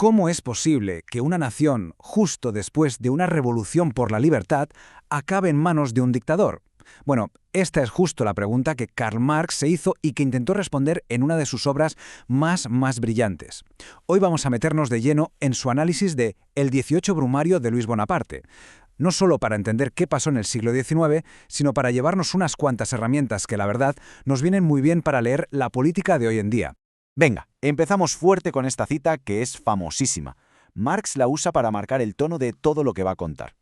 ¿Cómo es posible que una nación, justo después de una revolución por la libertad, acabe en manos de un dictador? Bueno, esta es justo la pregunta que Karl Marx se hizo y que intentó responder en una de sus obras más brillantes. Hoy vamos a meternos de lleno en su análisis de El 18 Brumario de Luis Bonaparte, no solo para entender qué pasó en el siglo XIX, sino para llevarnos unas cuantas herramientas que, la verdad, nos vienen muy bien para leer la política de hoy en día. Venga, empezamos fuerte con esta cita que es famosísima. Marx la usa para marcar el tono de todo lo que va a contar.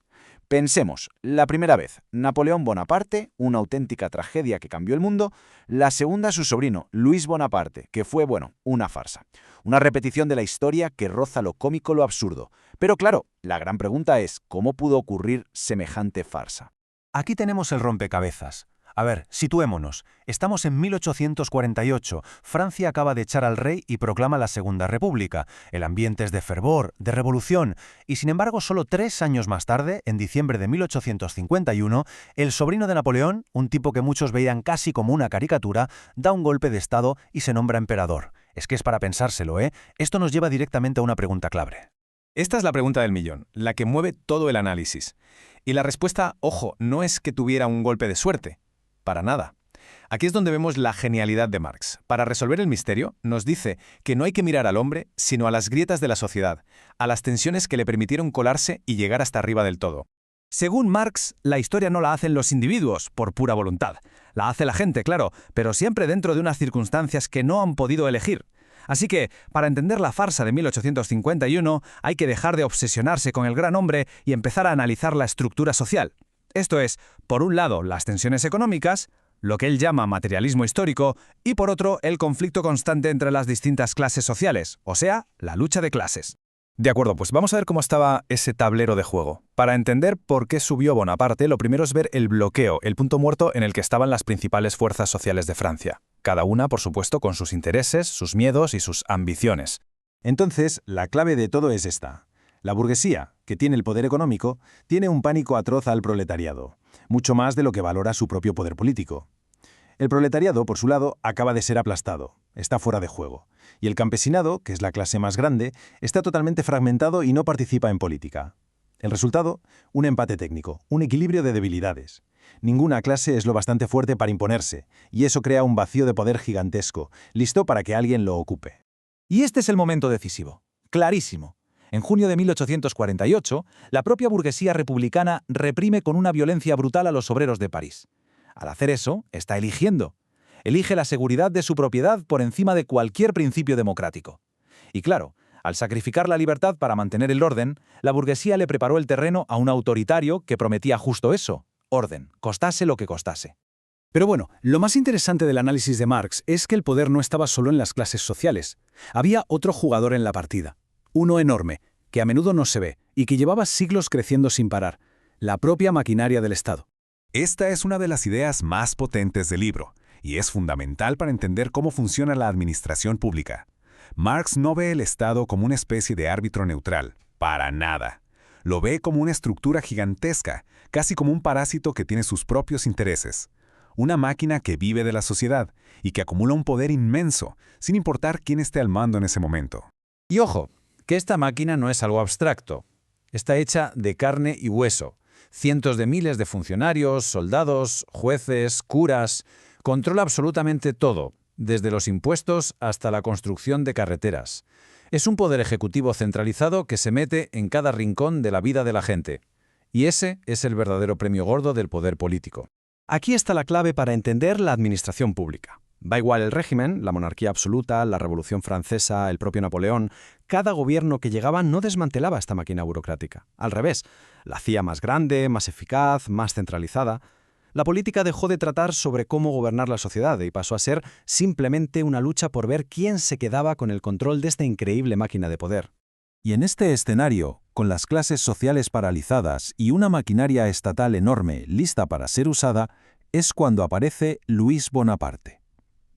Pensemos, la primera vez, Napoleón Bonaparte, una auténtica tragedia que cambió el mundo. La segunda, su sobrino, Luis Bonaparte, que fue, una farsa. Una repetición de la historia que roza lo cómico, lo absurdo. Pero claro, la gran pregunta es, ¿cómo pudo ocurrir semejante farsa? Aquí tenemos el rompecabezas. A ver, situémonos. Estamos en 1848. Francia acaba de echar al rey y proclama la Segunda República. El ambiente es de fervor, de revolución. Y sin embargo, solo 3 años más tarde, en diciembre de 1851, el sobrino de Napoleón, un tipo que muchos veían casi como una caricatura, da un golpe de estado y se nombra emperador. Es que es para pensárselo, ¿eh? Esto nos lleva directamente a una pregunta clave. Esta es la pregunta del millón, la que mueve todo el análisis. Y la respuesta, ojo, no es que tuviera un golpe de suerte. Para nada. Aquí es donde vemos la genialidad de Marx. Para resolver el misterio, nos dice que no hay que mirar al hombre, sino a las grietas de la sociedad, a las tensiones que le permitieron colarse y llegar hasta arriba del todo. Según Marx, la historia no la hacen los individuos por pura voluntad. La hace la gente, claro, pero siempre dentro de unas circunstancias que no han podido elegir. Así que, para entender la farsa de 1851, hay que dejar de obsesionarse con el gran hombre y empezar a analizar la estructura social. Esto es, por un lado, las tensiones económicas, lo que él llama materialismo histórico, y por otro, el conflicto constante entre las distintas clases sociales, o sea, la lucha de clases. De acuerdo, pues vamos a ver cómo estaba ese tablero de juego. Para entender por qué subió Bonaparte, lo primero es ver el bloqueo, el punto muerto en el que estaban las principales fuerzas sociales de Francia. Cada una, por supuesto, con sus intereses, sus miedos y sus ambiciones. Entonces, la clave de todo es esta. La burguesía, que tiene el poder económico, tiene un pánico atroz al proletariado, mucho más de lo que valora su propio poder político. El proletariado, por su lado, acaba de ser aplastado, está fuera de juego, y el campesinado, que es la clase más grande, está totalmente fragmentado y no participa en política. El resultado, un empate técnico, un equilibrio de debilidades. Ninguna clase es lo bastante fuerte para imponerse, y eso crea un vacío de poder gigantesco, listo para que alguien lo ocupe. Y este es el momento decisivo, clarísimo. En junio de 1848, la propia burguesía republicana reprime con una violencia brutal a los obreros de París. Al hacer eso, está eligiendo. Elige la seguridad de su propiedad por encima de cualquier principio democrático. Y claro, al sacrificar la libertad para mantener el orden, la burguesía le preparó el terreno a un autoritario que prometía justo eso, orden, costase lo que costase. Pero bueno, lo más interesante del análisis de Marx es que el poder no estaba solo en las clases sociales. Había otro jugador en la partida. Uno enorme, que a menudo no se ve y que llevaba siglos creciendo sin parar, la propia maquinaria del Estado. Esta es una de las ideas más potentes del libro, y es fundamental para entender cómo funciona la administración pública. Marx no ve el Estado como una especie de árbitro neutral, para nada. Lo ve como una estructura gigantesca, casi como un parásito que tiene sus propios intereses. Una máquina que vive de la sociedad y que acumula un poder inmenso, sin importar quién esté al mando en ese momento. Y ojo, que esta máquina no es algo abstracto. Está hecha de carne y hueso. Cientos de miles de funcionarios, soldados, jueces, curas. Controla absolutamente todo, desde los impuestos hasta la construcción de carreteras. Es un poder ejecutivo centralizado que se mete en cada rincón de la vida de la gente. Y ese es el verdadero premio gordo del poder político. Aquí está la clave para entender la administración pública. Da igual el régimen, la monarquía absoluta, la Revolución Francesa, el propio Napoleón, cada gobierno que llegaba no desmantelaba esta máquina burocrática. Al revés, la hacía más grande, más eficaz, más centralizada. La política dejó de tratar sobre cómo gobernar la sociedad y pasó a ser simplemente una lucha por ver quién se quedaba con el control de esta increíble máquina de poder. Y en este escenario, con las clases sociales paralizadas y una maquinaria estatal enorme lista para ser usada, es cuando aparece Luis Bonaparte.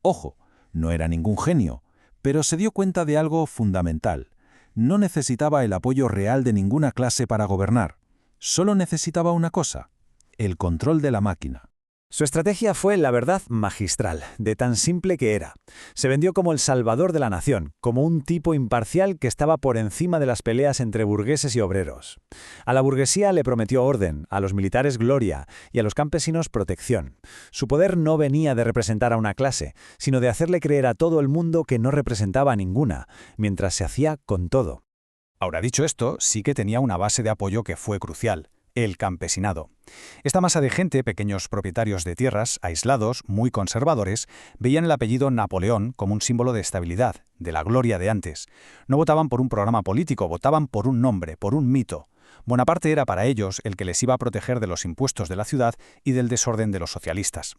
Ojo, no era ningún genio, pero se dio cuenta de algo fundamental. No necesitaba el apoyo real de ninguna clase para gobernar. Solo necesitaba una cosa: el control de la máquina. Su estrategia fue, la verdad, magistral, de tan simple que era. Se vendió como el salvador de la nación, como un tipo imparcial que estaba por encima de las peleas entre burgueses y obreros. A la burguesía le prometió orden, a los militares gloria y a los campesinos protección. Su poder no venía de representar a una clase, sino de hacerle creer a todo el mundo que no representaba a ninguna, mientras se hacía con todo. Ahora, dicho esto, sí que tenía una base de apoyo que fue crucial: el campesinado. Esta masa de gente, pequeños propietarios de tierras, aislados, muy conservadores, veían el apellido Napoleón como un símbolo de estabilidad, de la gloria de antes. No votaban por un programa político, votaban por un nombre, por un mito. Bonaparte era para ellos el que les iba a proteger de los impuestos de la ciudad y del desorden de los socialistas.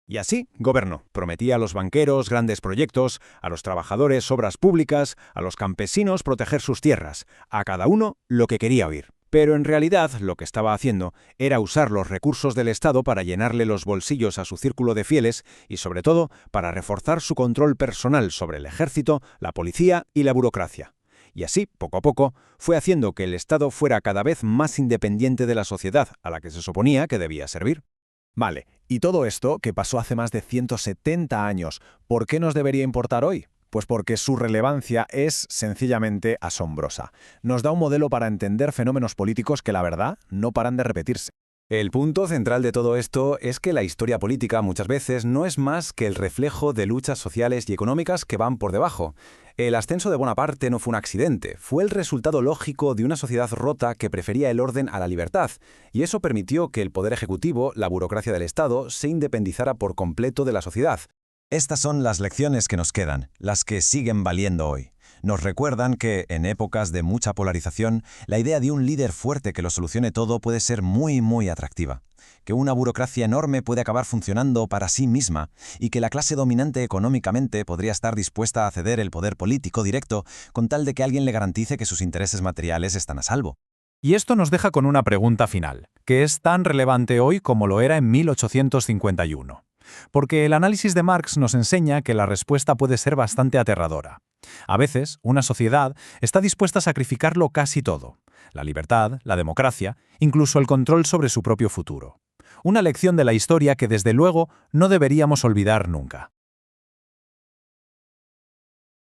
Y así gobernó. Prometía a los banqueros grandes proyectos, a los trabajadores obras públicas, a los campesinos proteger sus tierras, a cada uno lo que quería oír. Pero en realidad lo que estaba haciendo era usar los recursos del Estado para llenarle los bolsillos a su círculo de fieles y, sobre todo, para reforzar su control personal sobre el ejército, la policía y la burocracia. Y así, poco a poco, fue haciendo que el Estado fuera cada vez más independiente de la sociedad a la que se suponía que debía servir. Vale, y todo esto, que pasó hace más de 170 años, ¿por qué nos debería importar hoy? Pues porque su relevancia es sencillamente asombrosa. Nos da un modelo para entender fenómenos políticos que, la verdad, no paran de repetirse. El punto central de todo esto es que la historia política muchas veces no es más que el reflejo de luchas sociales y económicas que van por debajo. El ascenso de Bonaparte no fue un accidente, fue el resultado lógico de una sociedad rota que prefería el orden a la libertad, y eso permitió que el poder ejecutivo, la burocracia del Estado, se independizara por completo de la sociedad. Estas son las lecciones que nos quedan, las que siguen valiendo hoy. Nos recuerdan que, en épocas de mucha polarización, la idea de un líder fuerte que lo solucione todo puede ser muy atractiva. Que una burocracia enorme puede acabar funcionando para sí misma y que la clase dominante económicamente podría estar dispuesta a ceder el poder político directo con tal de que alguien le garantice que sus intereses materiales están a salvo. Y esto nos deja con una pregunta final, que es tan relevante hoy como lo era en 1851. Porque el análisis de Marx nos enseña que la respuesta puede ser bastante aterradora. A veces, una sociedad está dispuesta a sacrificarlo casi todo: la libertad, la democracia, incluso el control sobre su propio futuro. Una lección de la historia que, desde luego, no deberíamos olvidar nunca.